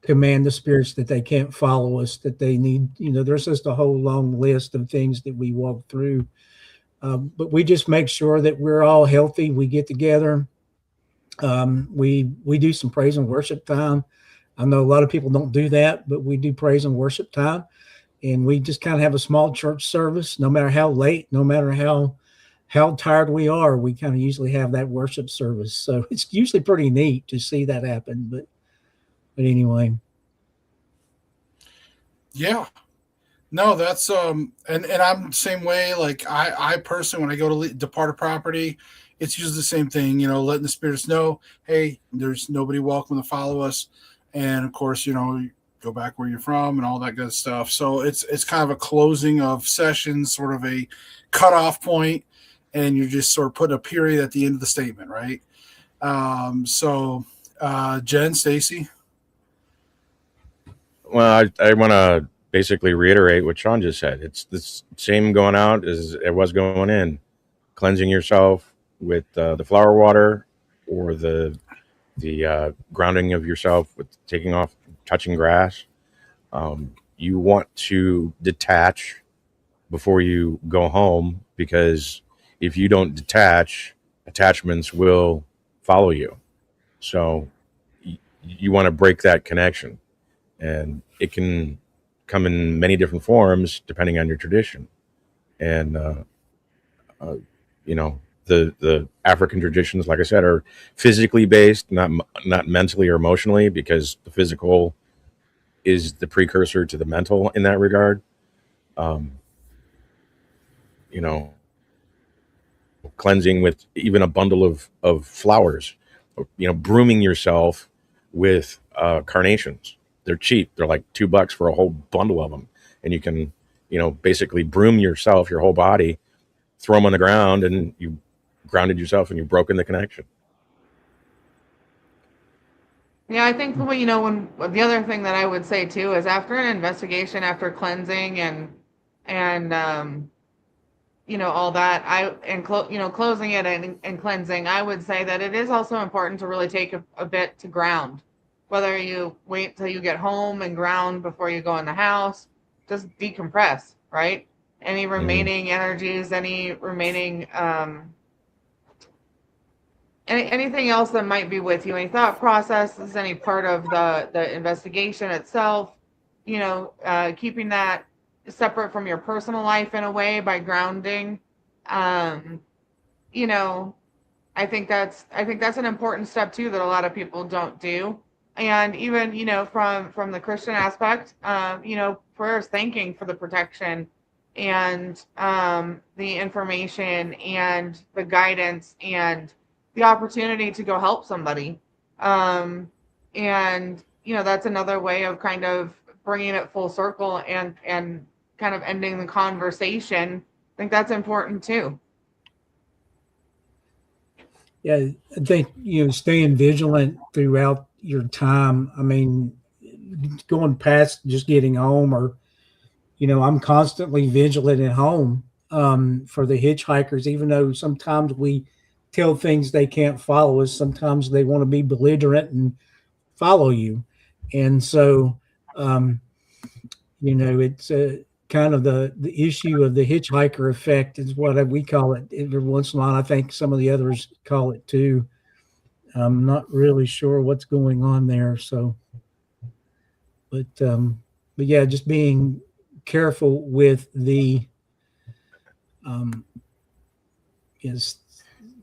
command the spirits that they can't follow us, that they need. There's just a whole long list of things that we walk through. But we just make sure that we're all healthy. We get together. We do some praise and worship time. I know a lot of people don't do that, but we do praise and worship time, and we just kind of have a small church service. No matter how late, no matter how tired we are, we kind of usually have that worship service. So it's usually pretty neat to see that happen. But anyway, Yeah. No, that's and I'm the same way. Like I personally, when I go to depart a property, it's usually the same thing. Letting the spirits know, hey, there's nobody welcome to follow us, and of course, you go back where you're from and all that good stuff. So it's kind of a closing of sessions, sort of a cutoff point, and you're just sort of putting a period at the end of the statement, right? Jen, Stacy. Well, I want to basically reiterate what Sean just said. It's the same going out as it was going in. Cleansing yourself with the flower water or the grounding of yourself with taking off, touching grass. You want to detach before you go home, because if you don't detach, attachments will follow you. So you want to break that connection, and it can come in many different forms depending on your tradition. And uh, the African traditions, like I said, are physically based, not mentally or emotionally, because the physical is the precursor to the mental in that regard. Um, you know, Cleansing with even a bundle of flowers, brooming yourself with carnations. They're cheap. They're like $2 for a whole bundle of them. And you can, basically broom yourself, your whole body, throw them on the ground, and you grounded yourself and you've broken the connection. Yeah, I think when the other thing that I would say too is after an investigation, after cleansing and all that, closing it and cleansing, I would say that it is also important to really take a bit to ground. Whether you wait till you get home and ground before you go in the house, just decompress, right? Any Hmm. remaining energies, any remaining anything else that might be with you, any thought processes, any part of the investigation itself, keeping that separate from your personal life in a way by grounding. Um, you know, I think that's an important step too that a lot of people don't do. And even from the Christian aspect, prayer is thanking for the protection and the information and the guidance and the opportunity to go help somebody. Um, and that's another way of kind of bringing it full circle and kind of ending the conversation. I think that's important too. Yeah, I think staying vigilant throughout your time. I mean, going past just getting home, or I'm constantly vigilant at home for the hitchhikers. Even though sometimes we tell things they can't follow us, sometimes they want to be belligerent and follow you, and so um, it's kind of the issue of the hitchhiker effect is what we call it every once in a while. I think some of the others call it too. I'm not really sure what's going on there. So, but yeah, just being careful with the um, is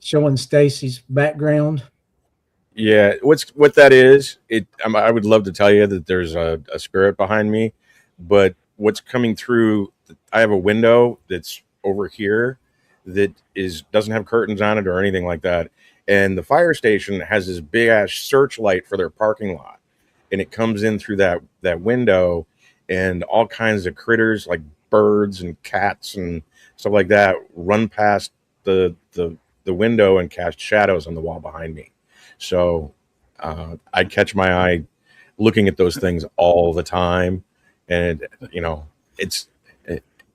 showing Stacy's background. Yeah, what that is? I would love to tell you that there's a spirit behind me, but what's coming through? I have a window that's over here that is doesn't have curtains on it or anything like that, and the fire station has this big ass searchlight for their parking lot, and it comes in through that window, and all kinds of critters like birds and cats and stuff like that run past the window and cast shadows on the wall behind me. So I catch my eye looking at those things all the time, and it's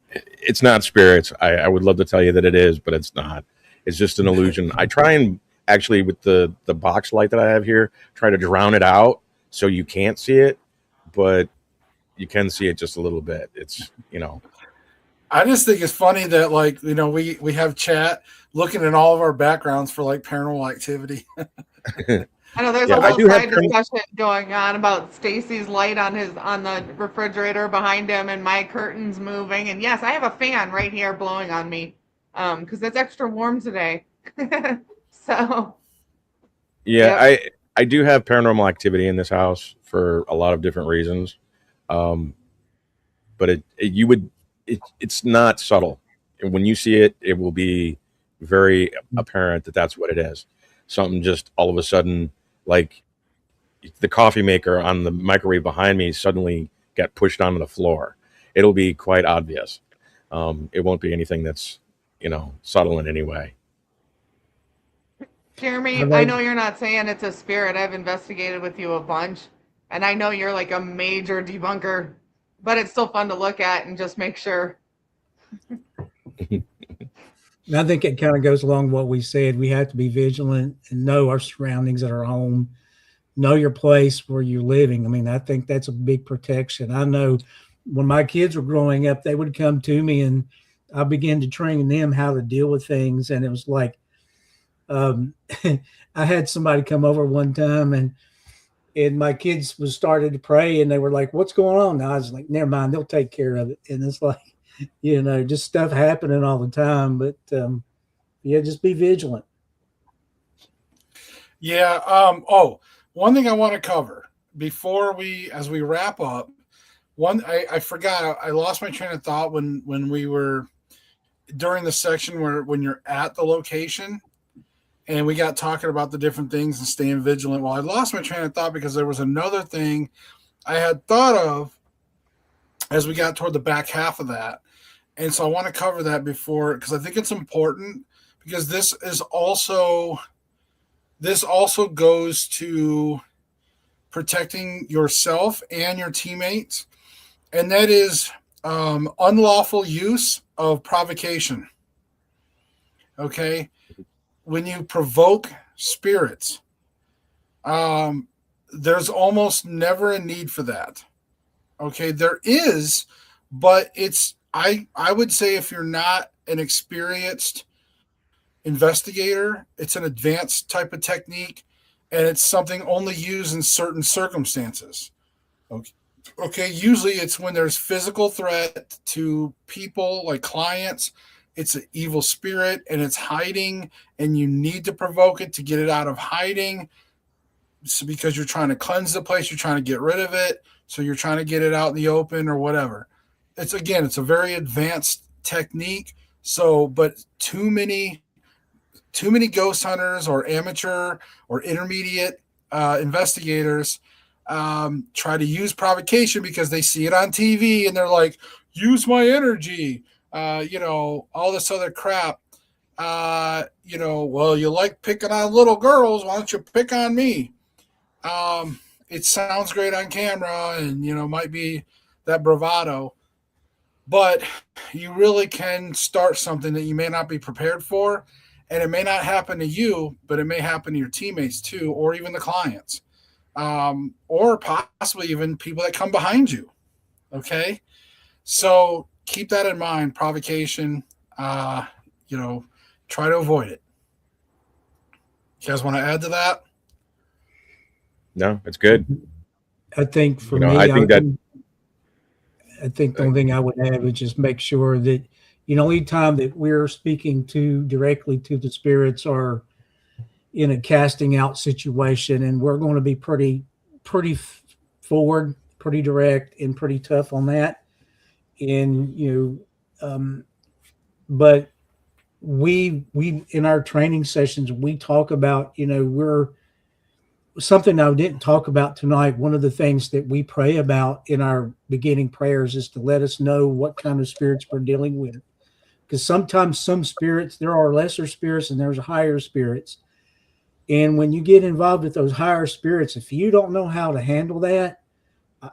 it's not spirits. I would love to tell you that it is, but it's not. It's just an illusion. I try and actually with the box light that I have here, try to drown it out so you can't see it, but you can see it just a little bit. It's I just think it's funny that we have chat looking at all of our backgrounds for like paranormal activity. I know there's Yeah, a I whole do have side discussion going on about Stacy's light on the refrigerator behind him and my curtains moving. And yes, I have a fan right here blowing on me because it's extra warm today. So, yeah, yep. I do have paranormal activity in this house for a lot of different reasons. Um, but it's not subtle. And when you see it, it will be very apparent that that's what it is. Something just all of a sudden, like the coffee maker on the microwave behind me suddenly got pushed onto the floor. It'll be quite obvious. It won't be anything that's subtle in any way. Jeremy, Have I I, know you're not saying it's a spirit. I've investigated with you a bunch, and I know you're like a major debunker, but it's still fun to look at and just make sure. I think it kind of goes along with what we said. We have to be vigilant and know our surroundings at our home, know your place where you're living. I mean, I think that's a big protection. I know when my kids were growing up, they would come to me and I began to train them how to deal with things. And it was like, um, I had somebody come over one time and my kids was started to pray and they were like, what's going on? And I was like, never mind, they'll take care of it. And it's like, just stuff happening all the time. But yeah, just be vigilant. Yeah. One thing I want to cover as we wrap up. I forgot. I lost my train of thought when we were during the section when you're at the location, and we got talking about the different things and staying vigilant. Well, I lost my train of thought because there was another thing I had thought of as we got toward the back half of that, and so I want to cover that before because I think it's important because this also goes to protecting yourself and your teammates, and that is unlawful use of provocation. Okay, when you provoke spirits, there's almost never a need for that. Okay, there is, but I would say if you're not an experienced investigator, it's an advanced type of technique, and it's something only used in certain circumstances. Okay. Okay, usually it's when there's physical threat to people like clients. It's an evil spirit and it's hiding, and you need to provoke it to get it out of hiding. So because you're trying to cleanse the place, you're trying to get rid of it, so you're trying to get it out in the open or whatever. It's a very advanced technique. So, but too many ghost hunters or amateur or intermediate investigators try to use provocation because they see it on TV and they're like, use my energy, all this other crap. well, you like picking on little girls. Why don't you pick on me? It sounds great on camera and, might be that bravado, but you really can start something that you may not be prepared for. And it may not happen to you, but it may happen to your teammates too, or even the clients, or possibly even people that come behind you. Okay. So keep that in mind. Provocation, try to avoid it. You guys want to add to that? No, it's good. I think for You know, me, I think that I think the only thing I would add would just make sure that, anytime that we're speaking directly to the spirits or in a casting out situation, and we're going to be pretty forward, pretty direct, and pretty tough on that. And, but we in our training sessions, we talk about, we're something I didn't talk about tonight. One of the things that we pray about in our beginning prayers is to let us know what kind of spirits we're dealing with. Because sometimes some spirits, there are lesser spirits and there's higher spirits. And when you get involved with those higher spirits, if you don't know how to handle that,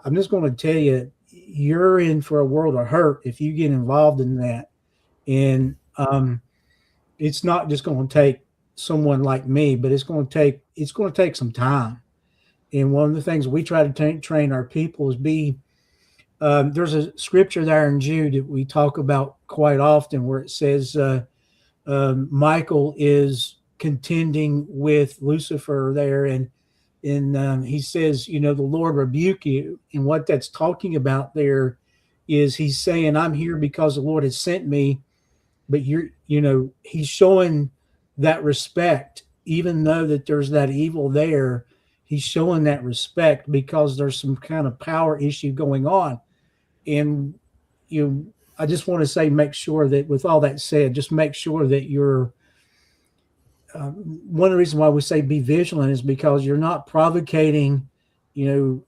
I'm just going to tell you, you're in for a world of hurt if you get involved in that. And it's not just going to take someone like me, but it's going to take some time. And one of the things we try to train our people is there's a scripture there in Jude that we talk about quite often where it says Michael is contending with Lucifer there, and he says, the Lord rebuke you. And what that's talking about there is he's saying, I'm here because the Lord has sent me, but he's showing that respect, even though that there's that evil there. He's showing that respect because there's some kind of power issue going on. And I just want to say, make sure that with all that said, just make sure that you're one of the reasons why we say be vigilant is because you're not provocating, you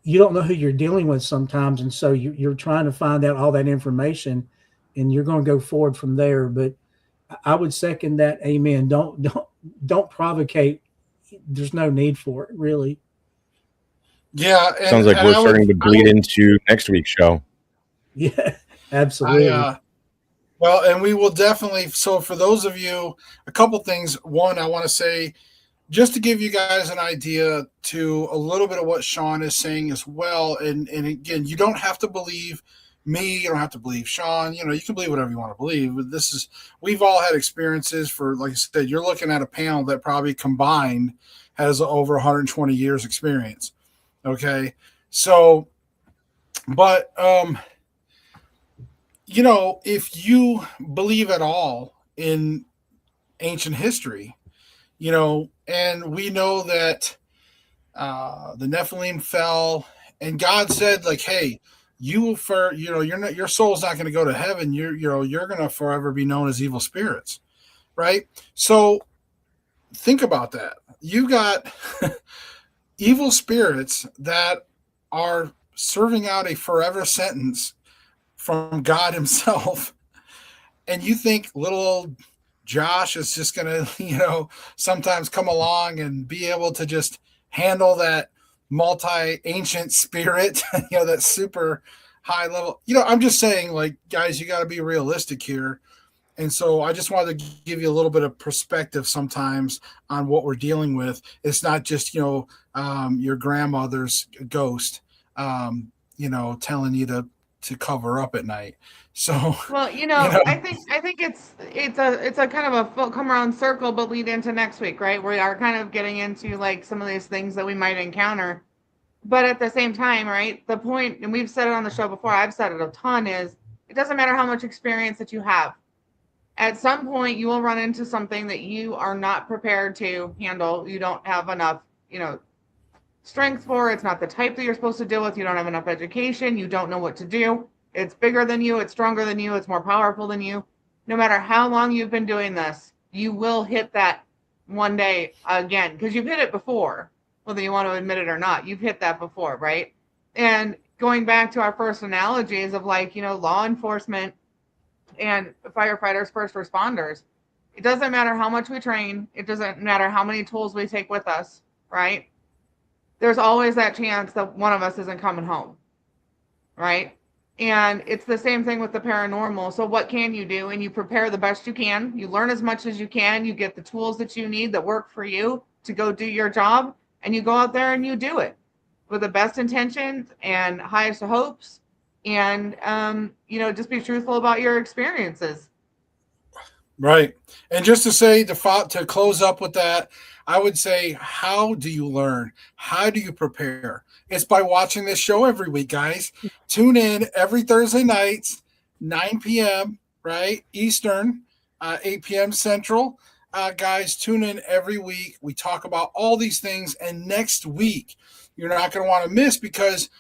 don't know who you're dealing with sometimes. And so you're trying to find out all that information and you're going to go forward from there. But I would second that. Amen. Don't provocate. There's no need for it, really. Yeah. Sounds like we're starting to bleed into next week's show. Yeah, absolutely. Well, and we will definitely. So for those of you, a couple things. One, I want to say, just to give you guys an idea to a little bit of what Sean is saying as well. And again, you don't have to believe me. You don't have to believe Sean. You can believe whatever you want to believe. But we've all had experiences for, like I said, you're looking at a panel that probably combined has over 120 years experience. Okay. So, but, if you believe at all in ancient history, and we know that the Nephilim fell, and God said, like, hey, your soul's not going to go to heaven. You're going to forever be known as evil spirits, right? So think about that. You got evil spirits that are serving out a forever sentence from God himself. And you think little old Josh is just going to, sometimes come along and be able to just handle that multi-ancient spirit, that super high level. I'm just saying, like, guys, you got to be realistic here. And so I just wanted to give you a little bit of perspective sometimes on what we're dealing with. It's not just, your grandmother's ghost, telling you to cover up at night. So, well, I think it's a kind of a come around circle, but lead into next week, right? We are kind of getting into like some of these things that we might encounter, but at the same time, right? The point, and we've said it on the show before, I've said it a ton, is it doesn't matter how much experience that you have. At some point, you will run into something that you are not prepared to handle. You don't have enough, strength for. It's not the type that you're supposed to deal with. You don't have enough education. You don't know what to do. It's bigger than you. It's stronger than you. It's more powerful than you. No matter how long you've been doing this, you will hit that one day again, because you've hit it before, whether you want to admit it or not. You've hit that before, right? And going back to our first analogies of, like, law enforcement, and firefighters, first responders. It doesn't matter how much we train. It doesn't matter how many tools we take with us, right? There's always that chance that one of us isn't coming home, right? And it's the same thing with the paranormal. So what can you do? And you prepare the best you can. You learn as much as you can. You get the tools that you need that work for you to go do your job. And you go out there and you do it with the best intentions and highest hopes. And, just be truthful about your experiences. Right. And just to say, to close up with that, I would say, how do you learn? How do you prepare? It's by watching this show every week, guys. Tune in every Thursday nights, 9 p.m., right? Eastern, 8 p.m. Central. Guys, tune in every week. We talk about all these things. And next week, you're not going to want to miss, because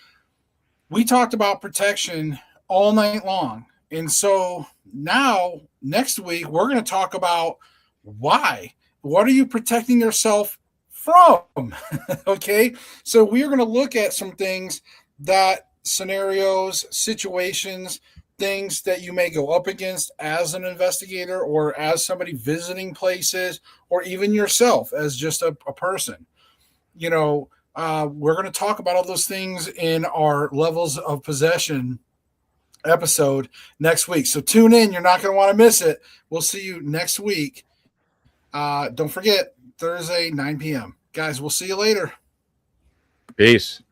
we talked about protection all night long. And so now, next week, we're going to talk about why. What are you protecting yourself from? Okay. So we are going to look at some things, scenarios, situations, things that you may go up against as an investigator or as somebody visiting places, or even yourself as just a person. We're going to talk about all those things in our levels of possession episode next week. So tune in. You're not going to want to miss it. We'll see you next week. Don't forget, Thursday, 9 p.m. Guys, we'll see you later. Peace.